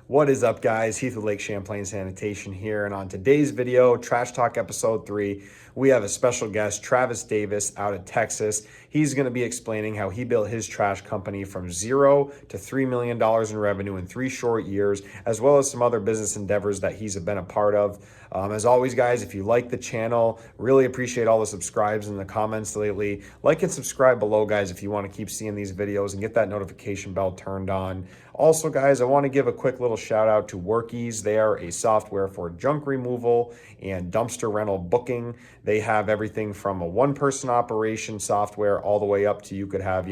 What is up, guys? Heath with Lake Champlain Sanitation here, and on today's video, Trash Talk Episode 3, we have a special guest, Travis Davis, out of Texas. He's going to be explaining how he built his trash company from $0 to $3 million in revenue in 3 short years, as well as some other business endeavors that he's been a part of. As always, guys, if you like the channel, really appreciate all the subscribes and the comments lately. Like and subscribe below, guys, if you want to keep seeing these videos and get that notification bell turned on. Also, guys, I want to give a quick little shout out to Workies. They are a software for junk removal and dumpster rental booking. They have everything from a one-person operation software all the way up to you could have,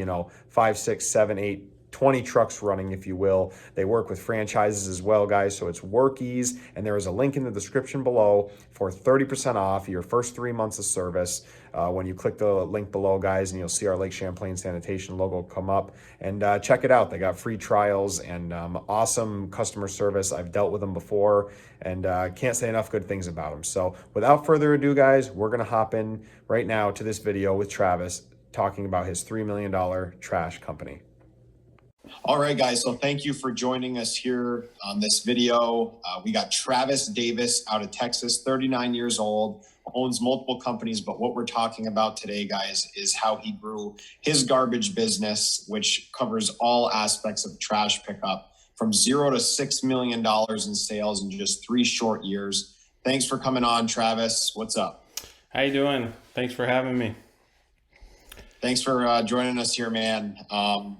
5, 6, 7, 8, 20 trucks running, if you will. They work with franchises as well, guys. So it's Workies, and there is a link in the description below for 30% off your first 3 months of service. When you click the link below, guys, and you'll see our Lake Champlain Sanitation logo come up, and check it out. They got free trials and awesome customer service. I've dealt with them before, and can't say enough good things about them. So without further ado, guys, we're going to hop in right now to this video with Travis talking about his $3 million trash company. All right, guys. So thank you for joining us here on this video. We got Travis Davis out of Texas, 39 years old, owns multiple companies. But what we're talking about today, guys, is how he grew his garbage business, which covers all aspects of trash pickup from $0 to $6 million in sales in just 3 short years. Thanks for coming on, Travis. What's up? How you doing? Thanks for having me. Thanks for joining us here, man.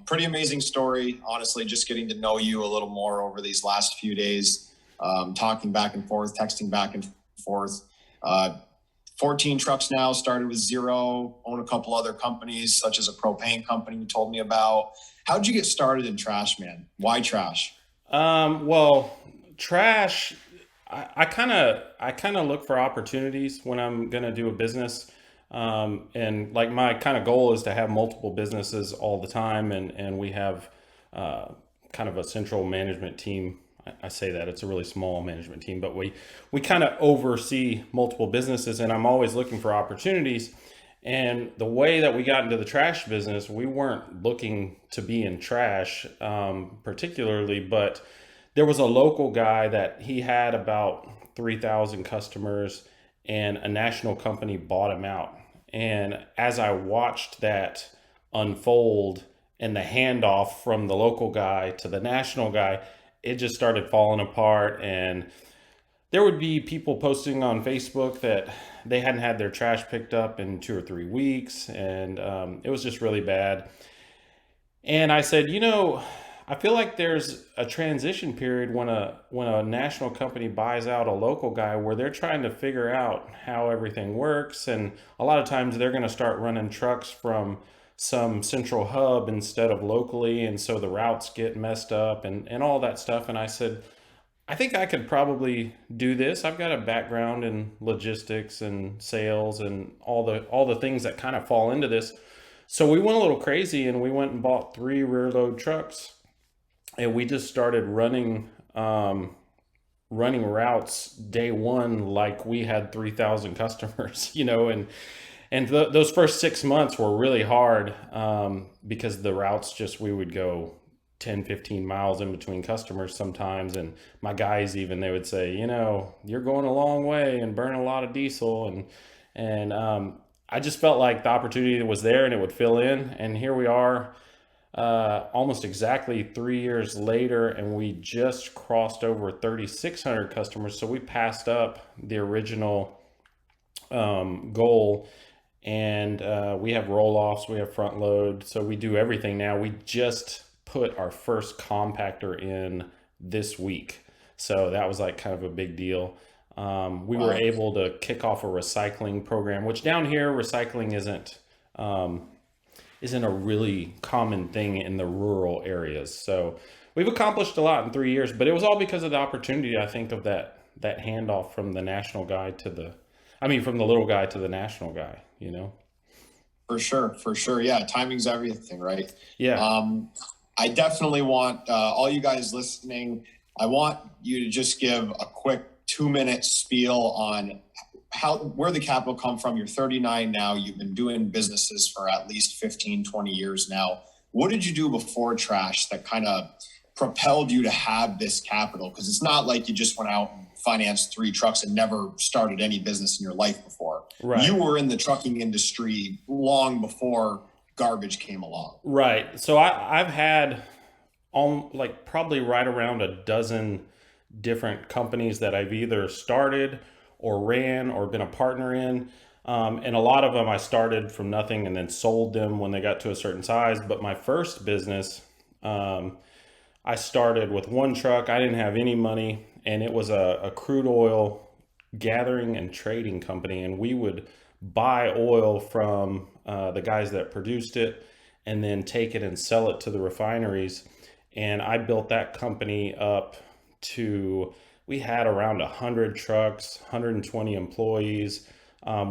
Pretty amazing story, honestly, just getting to know you a little more over these last few days, talking back and forth, texting back and forth. 14 trucks now, started with 0, own a couple other companies, such as a propane company you told me about. How'd you get started in trash, man? Why trash? Well, trash, I kind of look for opportunities when I'm going to do a business. And like my kind of goal is to have multiple businesses all the time. And we have kind of a central management team. I say that it's a really small management team, but we kind of oversee multiple businesses, and I'm always looking for opportunities. And the way that we got into the trash business, we weren't looking to be in trash particularly, but there was a local guy that he had about 3,000 customers, and a national company bought him out. And as I watched that unfold and the handoff from the local guy to the national guy, it just started falling apart. And there would be people posting on Facebook that they hadn't had their trash picked up in 2 or 3 weeks. And it was just really bad. And I said, I feel like there's a transition period when a national company buys out a local guy where they're trying to figure out how everything works. And a lot of times they're going to start running trucks from some central hub instead of locally. And so the routes get messed up and all that stuff. And I said, I think I could probably do this. I've got a background in logistics and sales and all the things that kind of fall into this. So we went a little crazy and we went and bought 3 rear load trucks. And we just started running routes day one like we had 3,000 customers, and those first 6 months were really hard because the routes we would go 10, 15 miles in between customers sometimes. And my guys they would say, you're going a long way and burn a lot of diesel. And I just felt like the opportunity was there and it would fill in. And here we are. Almost exactly 3 years later, and we just crossed over 3,600 customers. So we passed up the original goal, and we have roll-offs, we have front load, so we do everything now. We just put our first compactor in this week, so that was like kind of a big deal. We were able to kick off a recycling program, which down here recycling isn't a really common thing in the rural areas. So we've accomplished a lot in 3 years, but it was all because of the opportunity, I think, of that handoff from the national guy from the little guy to the national guy, For sure. Yeah, timing's everything, right? Yeah. I definitely want all you guys listening, I want you to just give a quick 2-minute spiel on where the capital come from. You're 39 now. You've been doing businesses for at least 15, 20 years now. What did you do before trash that kind of propelled you to have this capital? Because it's not like you just went out and financed 3 trucks and never started any business in your life before. Right. You were in the trucking industry long before garbage came along. Right. So I've had like probably right around a dozen different companies that I've either started or ran or been a partner in. And a lot of them I started from nothing and then sold them when they got to a certain size. But my first business, I started with 1 truck. I didn't have any money, and it was a crude oil gathering and trading company. And we would buy oil from the guys that produced it and then take it and sell it to the refineries. And I built that company up to, we had around 100 trucks, 120 employees.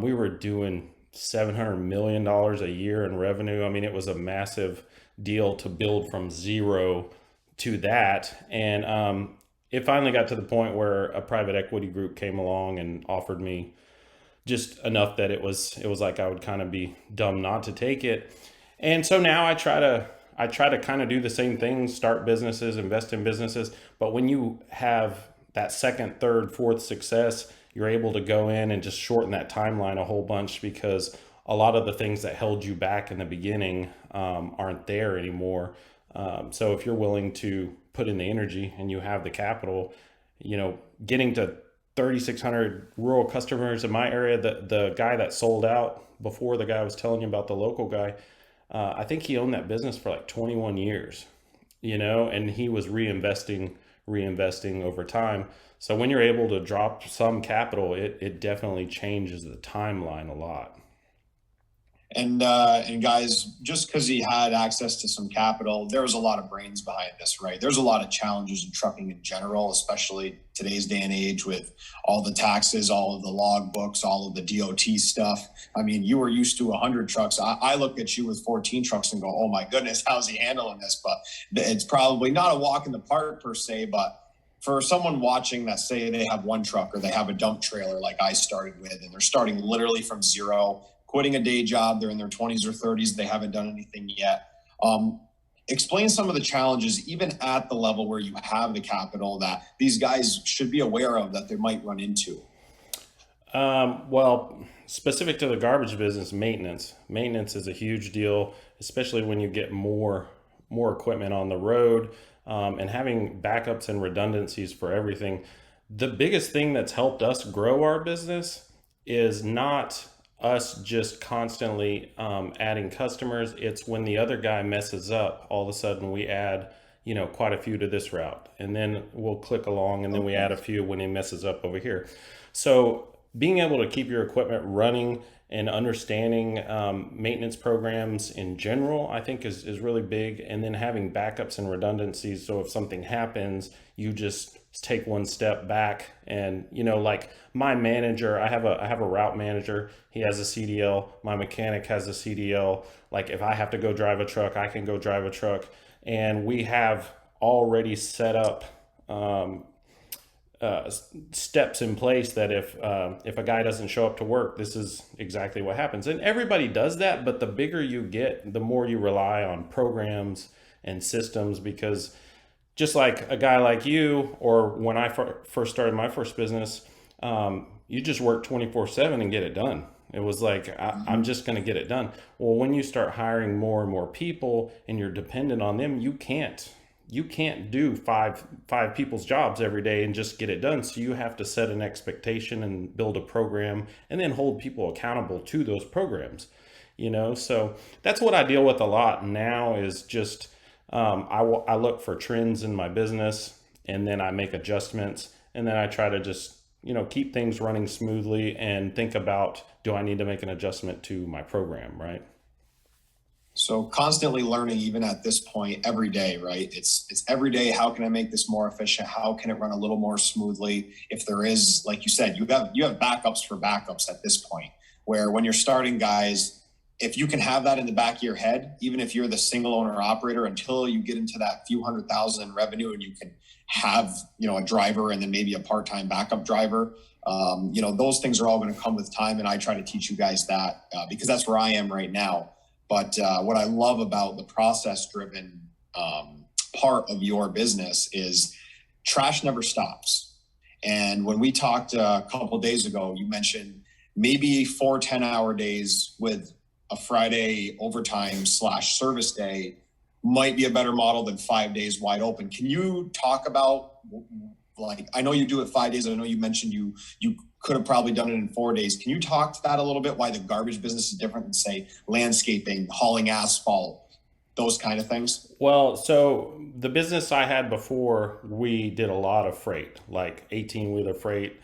We were doing $700 million a year in revenue. I mean, it was a massive deal to build from zero to that. And it finally got to the point where a private equity group came along and offered me just enough that it was like I would kind of be dumb not to take it. And so now I try to kind of do the same thing, start businesses, invest in businesses. But when you have that second, third, fourth success, you're able to go in and just shorten that timeline a whole bunch, because a lot of the things that held you back in the beginning aren't there anymore. So if you're willing to put in the energy and you have the capital, getting to 3,600 rural customers in my area, the guy that sold out before, the guy I was telling you about, the local guy, I think he owned that business for like 21 years, and he was reinvesting over time. So when you're able to drop some capital, it definitely changes the timeline a lot. And guys, just because he had access to some capital, there was a lot of brains behind this, right? There's a lot of challenges in trucking in general, especially today's day and age with all the taxes, all of the log books, all of the DOT stuff. I mean, you were used to 100 trucks. I look at you with 14 trucks and go, oh my goodness, how's he handling this? But it's probably not a walk in the park per se, but for someone watching that, say they have 1 truck or they have a dump trailer like I started with, and they're starting literally from zero, quitting a day job, they're in their 20s or 30s, they haven't done anything yet. Explain some of the challenges, even at the level where you have the capital, that these guys should be aware of that they might run into. Well, specific to the garbage business, maintenance is a huge deal, especially when you get more equipment on the road, and having backups and redundancies for everything. The biggest thing that's helped us grow our business is not us just constantly adding customers. It's when the other guy messes up, all of a sudden we add quite a few to this route, and then we'll click along, and then we add a few when he messes up over here. So being able to keep your equipment running and understanding maintenance programs in general, I think is really big. And then having backups and redundancies, so if something happens, you just take 1 step back. And like my manager, I have a route manager, he has a CDL, my mechanic has a CDL. Like if I have to go drive a truck, I can go drive a truck. And we have already set up steps in place that if a guy doesn't show up to work, this is exactly what happens. And everybody does that, but the bigger you get, the more you rely on programs and systems, because just like a guy like you, or when I first started my first business, you just work 24/7 and get it done. It was like, I'm just going to get it done. Well, when you start hiring more and more people and you're dependent on them, you can't do five people's jobs every day and just get it done. So you have to set an expectation and build a program, and then hold people accountable to those programs, so that's what I deal with a lot now, is just I look for trends in my business, and then I make adjustments, and then I try to just keep things running smoothly and think about, do I need to make an adjustment to my program, right? So constantly learning, even at this point, every day, right? It's every day. How can I make this more efficient? How can it run a little more smoothly? If there is, like you said, you have backups for backups at this point, where when you're starting, guys, if you can have that in the back of your head, even if you're the single owner operator, until you get into that few 100,000 in revenue and you can have, a driver and then maybe a part-time backup driver, those things are all going to come with time. And I try to teach you guys that because that's where I am right now. But what I love about the process-driven part of your business is trash never stops. And when we talked a couple of days ago, you mentioned maybe 4 10-hour days with a Friday overtime / service day might be a better model than 5 days wide open. Can you talk about, like, I know you do it 5 days. I know you mentioned you could have probably done it in 4 days. Can you talk to that a little bit? Why the garbage business is different than, say, landscaping, hauling asphalt, those kind of things? Well, so the business I had before, we did a lot of freight, like 18-wheeler freight.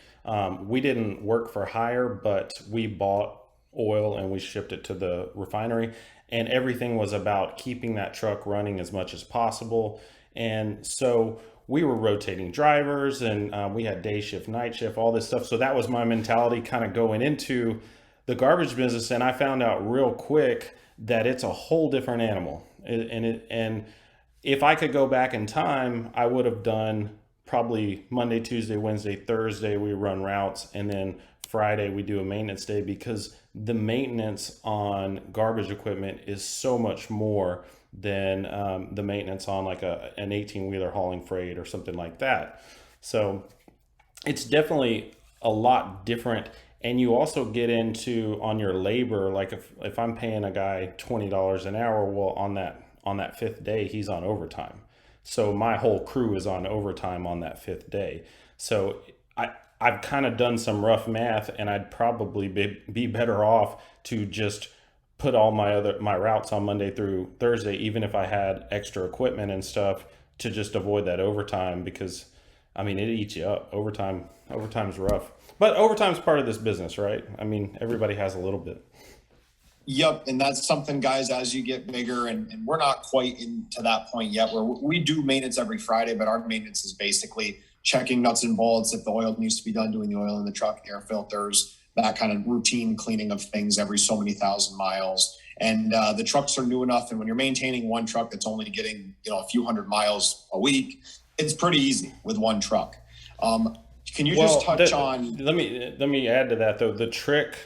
We didn't work for hire, but we bought oil and we shipped it to the refinery. And everything was about keeping that truck running as much as possible. And so we were rotating drivers, and we had day shift, night shift, all this stuff. So that was my mentality kind of going into the garbage business. And I found out real quick that it's a whole different animal. And if I could go back in time, I would have done probably Monday, Tuesday, Wednesday, Thursday, we run routes. And then Friday, we do a maintenance day, because the maintenance on garbage equipment is so much more than the maintenance on like an 18-wheeler hauling freight or something like that. So it's definitely a lot different. And you also get into on your labor, like if I'm paying a guy $20 an hour, well, on that fifth day, he's on overtime. So my whole crew is on overtime on that fifth day. So I've kind of done some rough math, and I'd probably be better off to just put all my routes on Monday through Thursday, even if I had extra equipment and stuff, to just avoid that overtime, because I mean, it eats you up. Overtime's rough. But overtime's part of this business, right? I mean, everybody has a little bit. Yep. And that's something, guys, as you get bigger, and we're not quite into that point yet, where we do maintenance every Friday, but our maintenance is basically checking nuts and bolts. If the oil needs to be done, doing the oil in the truck, air filters, that kind of routine cleaning of things every so many thousand miles. And the trucks are new enough. And when you're maintaining one truck that's only getting, a few hundred miles a week, it's pretty easy with one truck. Can you just touch on? Let me add to that, though. The trick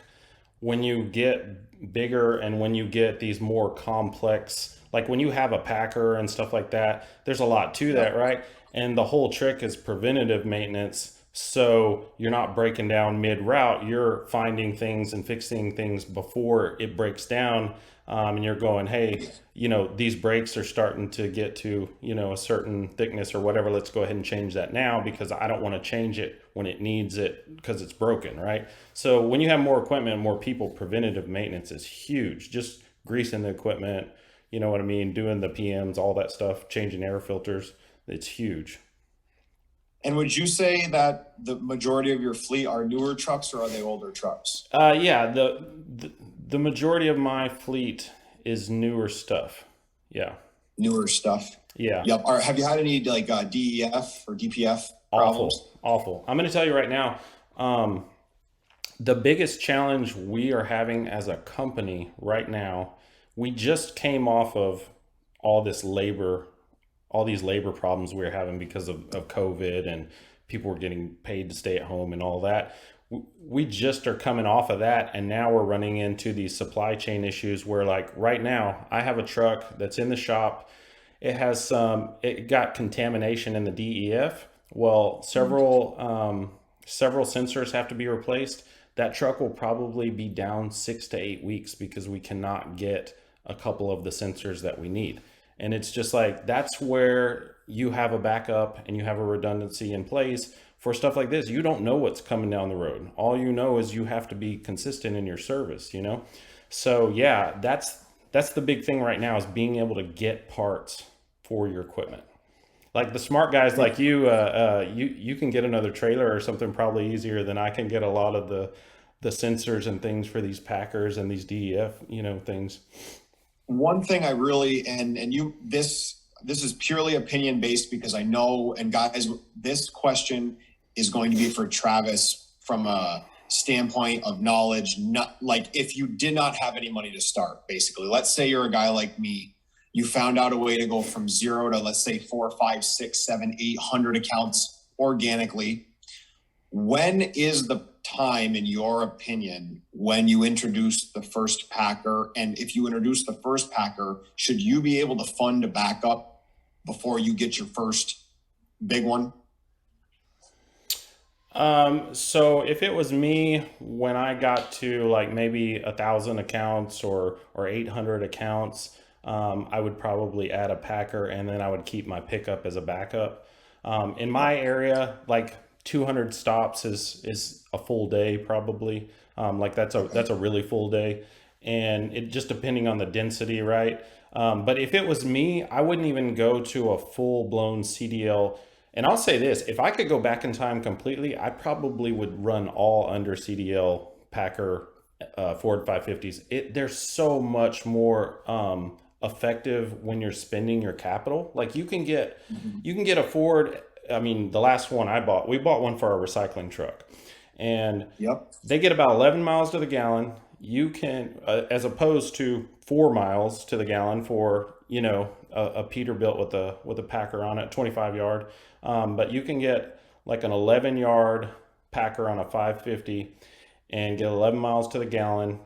when you get bigger and when you get these more complex, like when you have a packer and stuff like that, there's a lot to that, right? And the whole trick is preventative maintenance. So you're not breaking down mid-route, you're finding things and fixing things before it breaks down. And you're going, hey, these brakes are starting to get to, a certain thickness or whatever. Let's go ahead and change that now, because I don't want to change it when it needs it because it's broken, right? So when you have more equipment and more people, preventative maintenance is huge. Just greasing the equipment, you know what I mean? Doing the PMs, all that stuff, changing air filters, it's huge. And would you say that the majority of your fleet are newer trucks, or are they older trucks? Yeah, the majority of my fleet is newer stuff. Yeah. Newer stuff. Yeah. Yep. Have you had any DEF or DPF problems? Awful. I'm going to tell you right now, the biggest challenge we are having as a company right now, we just came off of all these labor problems we were having because of COVID, and people were getting paid to stay at home and all that. We just are coming off of that, and now we're running into these supply chain issues where, like, right now I have a truck that's in the shop. It got contamination in the DEF. Well, several sensors have to be replaced. That truck will probably be down 6 to 8 weeks because we cannot get a couple of the sensors that we need. And it's just like, that's where you have a backup and you have a redundancy in place for stuff like this. You don't know what's coming down the road. All you know is you have to be consistent in your service, So yeah, that's the big thing right now, is being able to get parts for your equipment. Like the smart guys like you can get another trailer or something probably easier than I can get a lot of the sensors and things for these packers and these DEF, things. One thing I really, this is purely opinion based, because I know, and guys, this question is going to be for Travis from a standpoint of knowledge. Not like, if you did not have any money to start, basically, let's say you're a guy like me, you found out a way to go from 0 to, let's say, 4, 5, 6, 7, 800 accounts organically. When is the time, in your opinion, when you introduce the first packer? And if you introduce the first packer, should you be able to fund to back up before you get your first big one? So if it was me, when I got to like maybe 1,000 accounts or 800 accounts, I would probably add a packer and then I would keep my pickup as a backup. In Yep. my area, like 200 stops is a full day probably. Like Okay. that's a really full day, and it just depending on the density, right? But if it was me, I wouldn't even go to a full blown CDL. And I'll say this, if I could go back in time completely, I probably would run all under CDL Packer Ford 550s. They're so much more effective when you're spending your capital. Like Mhm. you can get a Ford. I mean, the last one I bought, we bought one for our recycling truck, and Yep. they get about 11 miles to the gallon. You can, as opposed to 4 miles to the gallon for a Peterbilt with a Packer on it, 25 yard. But you can get like an 11-yard Packer on a 550 and get 11 miles to the gallon,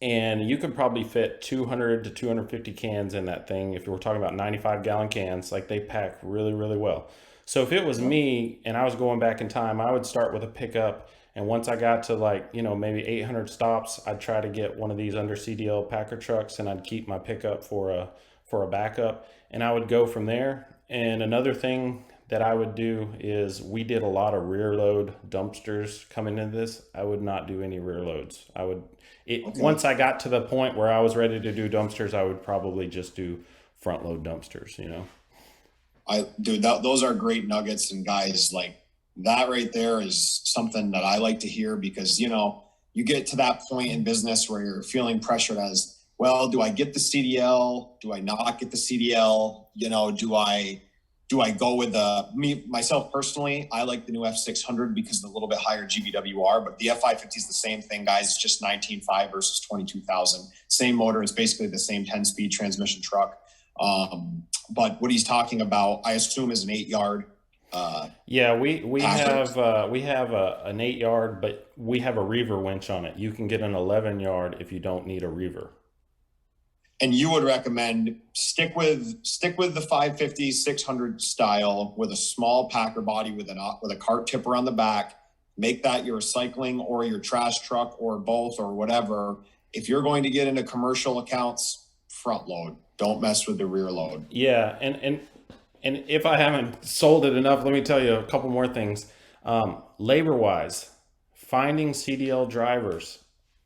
and you could probably fit 200 to 250 cans in that thing. If you were talking about 95-gallon cans, like they pack really, really well. So if it was Yep. me and I was going back in time, I would start with a pickup. And once I got to like, maybe 800 stops, I'd try to get one of these under CDL Packer trucks and I'd keep my pickup for a backup, and I would go from there. And another thing that I would do is we did a lot of rear load dumpsters coming into this. I would not do any rear loads. Okay. Once I got to the point where I was ready to do dumpsters, I would probably just do front load dumpsters. Dude, those are great nuggets. And guys, like that right there is something that I like to hear because, you get to that point in business where you're feeling pressured as, well, do I get the CDL? Do I not get the CDL? Do I go with myself personally? I like the new F600 because of the little bit higher GVWR, but the F550 is the same thing, guys. It's just 19.5 versus 22,000. Same motor. It's basically the same 10-speed transmission truck. But what he's talking about, I assume, is an 8-yard Yeah, we packer. have an 8 yard, but we have a reever winch on it. You can get an 11 yard if you don't need a reever. And you would recommend stick with the 550 600 style with a small packer body with a cart tipper on the back. Make that your recycling or your trash truck or both or whatever. If you're going to get into commercial accounts, front load. Don't mess with the rear load. Yeah, and if I haven't sold it enough, let me tell you a couple more things. Labor wise, finding CDL drivers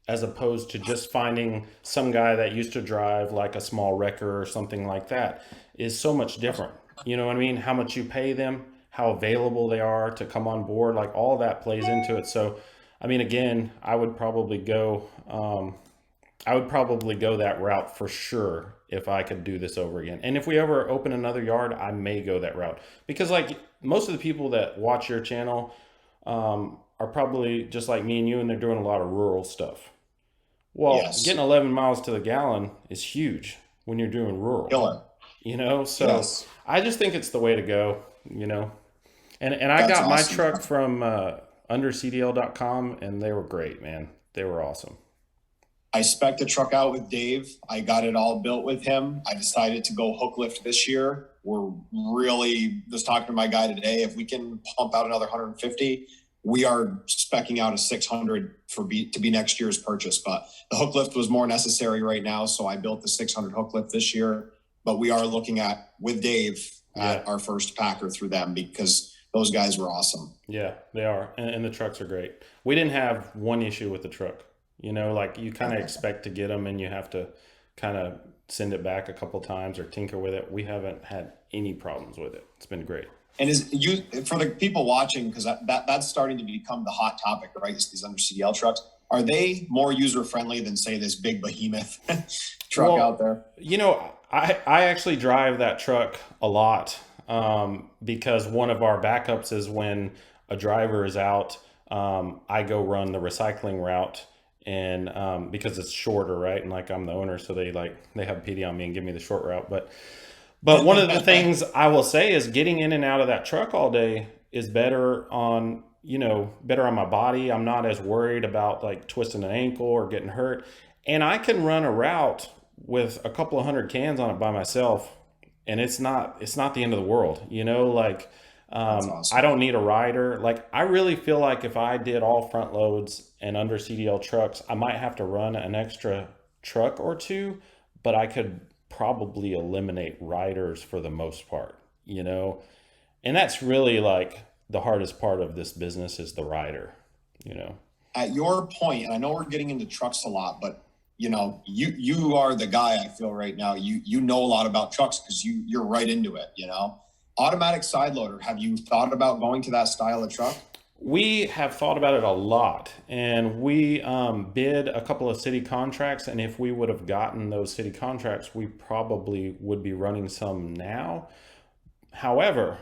as opposed to just finding some guy that used to drive like a small wrecker or something like that is so much different. You know what I mean? How much you pay them, how available they are to come on board, like all that plays into it. So, I mean, again, I would probably go that route for sure if I could do this over again. And if we ever open another yard, I may go that route because like most of the people that watch your channel are probably just like me and you, and they're doing a lot of rural stuff. Well, getting Yes. 11 miles to the gallon is huge when you're doing rural, Killer. So Yes. I just think it's the way to go. And I That's got my awesome. truck from undercdl.com, and they were great, man. They were awesome. I spec'd the truck out with Dave. I got it all built with him. I decided to go hook lift this year. We're really just talking to my guy today. If we can pump out another 150, we are specking out a 600 to be next year's purchase. But the hook lift was more necessary right now, so I built the 600 hook lift this year. But we are looking at with Dave Yeah. at our first packer through them because those guys were awesome. Yeah, they are. And the trucks are great. We didn't have one issue with the truck. Like you kind of expect to get them and you have to kind of send it back a couple times or tinker with it. We haven't had any problems with it. It's been great. And is you for the people watching, because that's starting to become the hot topic, right? These under CDL trucks. Are they more user friendly than say this big behemoth truck out Well, there? I actually drive that truck a lot because one of our backups is when a driver is out, I go run the recycling route, and because it's shorter, right? And like I'm the owner, so they have pity on me and give me the short route. But one of the things I will say is getting in and out of that truck all day is better on my body. I'm not as worried about like twisting an ankle or getting hurt. And I can run a route with a couple of hundred cans on it by myself and it's not the end of the world, like That's I awesome. don't need a rider. Like I really feel like if I did all front loads and under CDL trucks, I might have to run an extra truck or two, but I could probably eliminate riders for the most part. And that's really like the hardest part of this business is the rider. At your point, and I know we're getting into trucks a lot, but you are the guy I feel right now. You know a lot about trucks because you're right into it. Automatic side loader. Have you thought about going to that style of truck? We have thought about it a lot, and we bid a couple of city contracts. And if we would have gotten those city contracts, we probably would be running some now. However,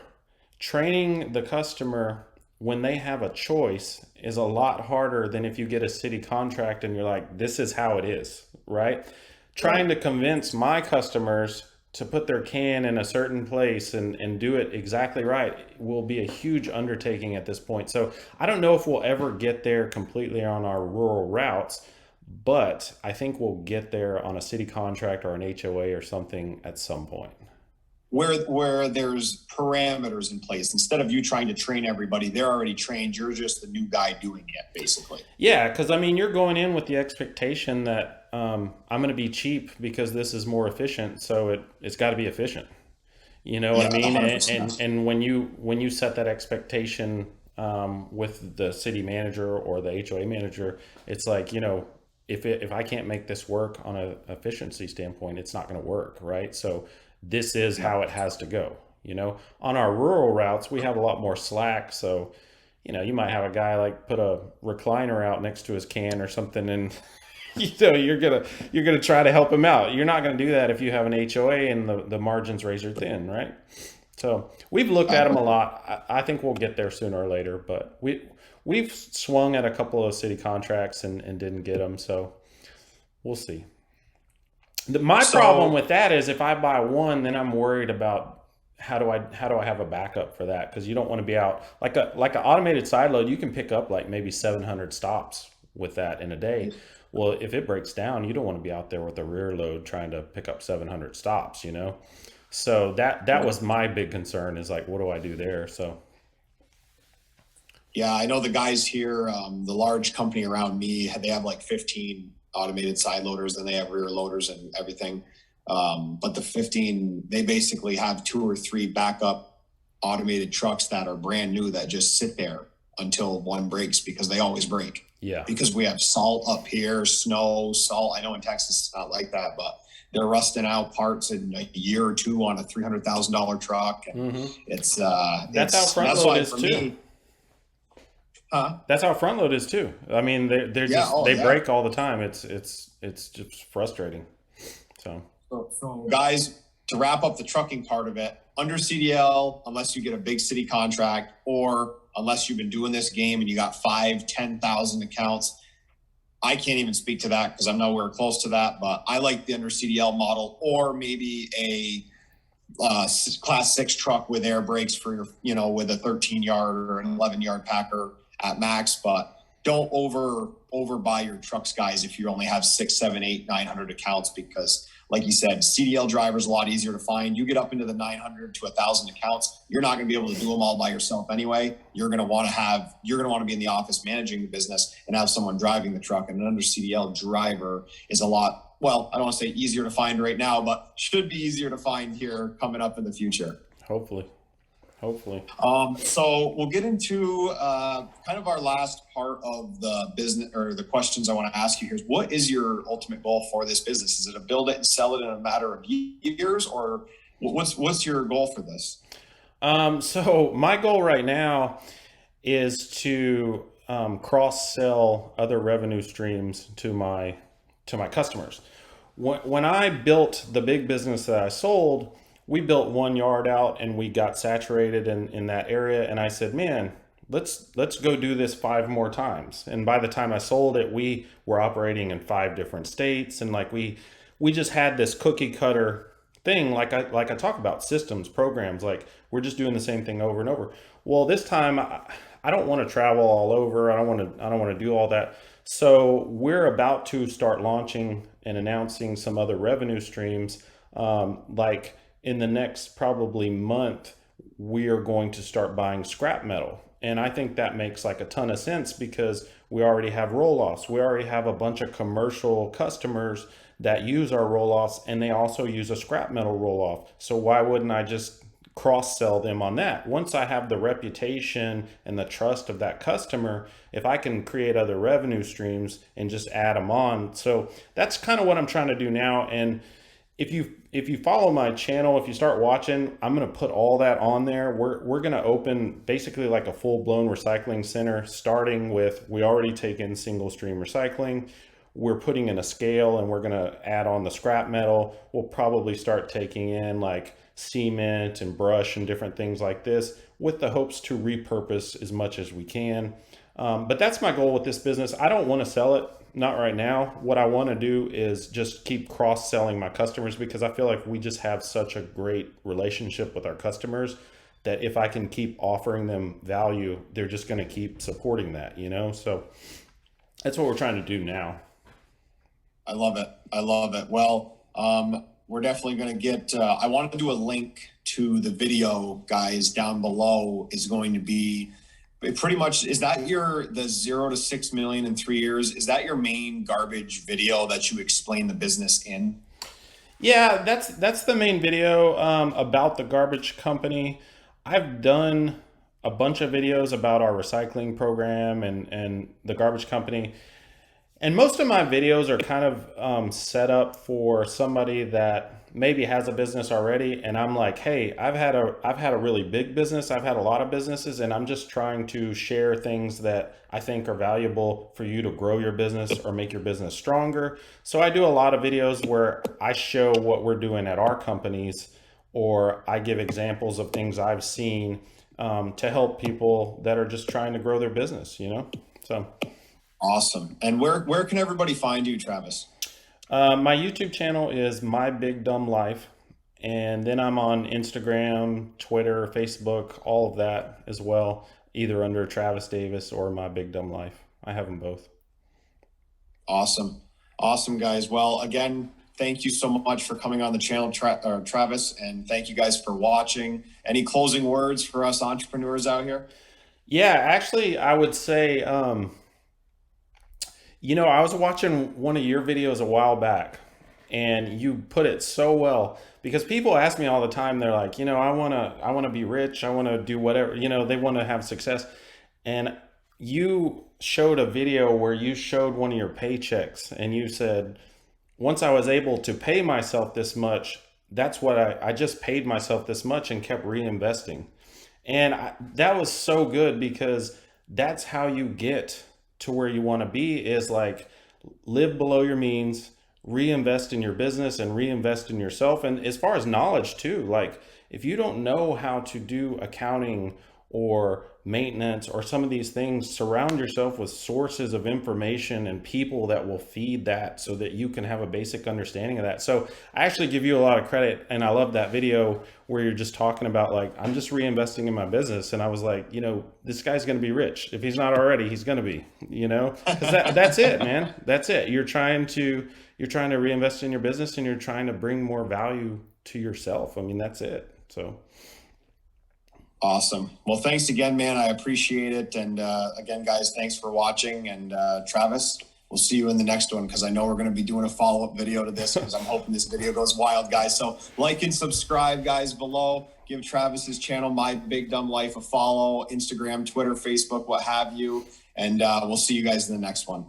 training the customer when they have a choice is a lot harder than if you get a city contract and you're like, this is how it is, right? Trying Right. to convince my customers to put their can in a certain place and do it exactly right will be a huge undertaking at this point. So I don't know if we'll ever get there completely on our rural routes, but I think we'll get there on a city contract or an HOA or something at some point. Where there's parameters in place instead of you trying to train everybody, they're already trained, you're just the new guy doing it basically. Yeah, because I mean, you're going in with the expectation that I'm going to be cheap because this is more efficient, so it's got to be efficient. You know what I Yeah, mean? And 100%. when you set that expectation with the city manager or the HOA manager, it's like if I can't make this work on a efficiency standpoint, it's not going to work, right? So this is Yeah. how it has to go. On our rural routes, we have a lot more slack, so you might have a guy like put a recliner out next to his can or something, and you're gonna try to help him out. You're not gonna do that if you have an HOA and the margins razor thin, right? So we've looked at them a lot. I think we'll get there sooner or later, but we've swung at a couple of city contracts and didn't get them, so we'll see. My problem So with that is if I buy one, then I'm worried about how do I have a backup for that? Because you don't want to be out like an automated side load. You can pick up like maybe 700 stops with that in a day. Well, if it breaks down, you don't want to be out there with a rear load trying to pick up 700 stops. So that was my big concern is like, what do I do there? So yeah, I know the guys here, the large company around me, they have like 15 automated side loaders, and they have rear loaders and everything. But the 15, they basically have two or three backup automated trucks that are brand new that just sit there until one breaks because they always break. yeah. Because we have salt up here, snow, salt. I know in Texas it's not like that, but they're rusting out parts in a year or two on a $300,000 truck, and Hmm. That's how it's front that's load why is for too. me, huh? That's how front load is too. I mean, they're Yeah, just oh they yeah. break all the time. It's just frustrating. So So guys, to wrap up the trucking part of it, under CDL, unless you get a big city contract, or unless you've been doing this game and you got 5, 10,000 accounts, I can't even speak to that because I'm nowhere close to that. But I like the under CDL model, or maybe a class 6 truck with air brakes for with a 13-yard or an 11-yard packer at max. But don't overbuy your trucks, guys, if you only have 6, 7, 8, 900 accounts, because like you said, CDL drivers a lot easier to find. You get up into the 900 to 1,000 accounts, you're not going to be able to do them all by yourself anyway. You're going to want to be in the office managing the business and have someone driving the truck. And an under CDL driver is a lot, well, I don't want to say easier to find right now, but should be easier to find here coming up in the future. hopefully. So we'll get into kind of our last part of the business, or the questions I want to ask you here is, what is your ultimate goal for this business? Is it to build it and sell it in a matter of years, or what's your goal for this? So my goal right now is to cross sell other revenue streams to my customers. When I built the big business that I sold, we built one yard out and we got saturated in that area. And I said, man, let's go do this 5 more times. And by the time I sold it, we were operating in 5 different states, and like we just had this cookie cutter thing, like I talk about systems, programs, like we're just doing the same thing over and over. Well, this time I don't want to travel all over. I don't want to do all that. So we're about to start launching and announcing some other revenue streams, like in the next probably month, we are going to start buying scrap metal. And I think that makes like a ton of sense because we already have roll offs. We already have a bunch of commercial customers that use our roll offs, and they also use a scrap metal roll off. So why wouldn't I just cross sell them on that? Once I have the reputation and the trust of that customer, if I can create other revenue streams and just add them on. So that's kind of what I'm trying to do now. And if you follow my channel, if you start watching, I'm going to put all that on there. We're going to open basically like a full-blown recycling center, starting with, we already take in single stream recycling. We're putting in a scale and we're going to add on the scrap metal. We'll probably start taking in like cement and brush and different things like this, with the hopes to repurpose as much as we can. But that's my goal with this business. I don't want to sell it. Not right now. What I want to do is just keep cross-selling my customers, because I feel like we just have such a great relationship with our customers that if I can keep offering them value, they're just going to keep supporting that, you know? So that's what we're trying to do now. I love it. I love it. Well, we're definitely going to get, I want to do a link to the video, guys, down below. Is going to be pretty much, is that the 0 to 6 million in 3 years? Is that your main garbage video that you explain the business in? Yeah, that's the main video about the garbage company. I've done a bunch of videos about our recycling program and the garbage company. And most of my videos are kind of set up for somebody that maybe has a business already. And I'm like, hey, I've had a really big business. I've had a lot of businesses, and I'm just trying to share things that I think are valuable for you to grow your business or make your business stronger. So I do a lot of videos where I show what we're doing at our companies, or I give examples of things I've seen to help people that are just trying to grow their business, you know? So. Awesome. And where can everybody find you, Travis? My YouTube channel is My Big Dumb Life. And then I'm on Instagram, Twitter, Facebook, all of that as well, either under Travis Davis or My Big Dumb Life. I have them both. Awesome. Awesome, guys. Well, again, thank you so much for coming on the channel, Travis, and thank you guys for watching. Any closing words for us entrepreneurs out here? Yeah, actually, I would say, you know, I was watching one of your videos a while back, and you put it so well, because people ask me all the time, they're like, you know, I want to be rich. I want to do whatever, you know, they want to have success. And you showed a video where you showed one of your paychecks, and you said, once I was able to pay myself this much, that's what I just paid myself this much and kept reinvesting. And that was so good, because that's how you get to where you want to be, is like live below your means, reinvest in your business and reinvest in yourself. And as far as knowledge too, like if you don't know how to do accounting or maintenance or some of these things, surround yourself with sources of information and people that will feed that so that you can have a basic understanding of that. So I actually give you a lot of credit, and I love that video where you're just talking about like, I'm just reinvesting in my business. And I was like, you know, this guy's going to be rich. If he's not already, he's going to be, you know, because that's it, man. That's it. You're trying to reinvest in your business, and you're trying to bring more value to yourself. I mean, that's it. So. Awesome. Well, thanks again, man. I appreciate it. And again, guys, thanks for watching. And Travis, we'll see you in the next one, because I know we're going to be doing a follow-up video to this, because I'm hoping this video goes wild, guys. So like and subscribe, guys, below. Give Travis's channel, My Big Dumb Life, a follow. Instagram, Twitter, Facebook, what have you. And we'll see you guys in the next one.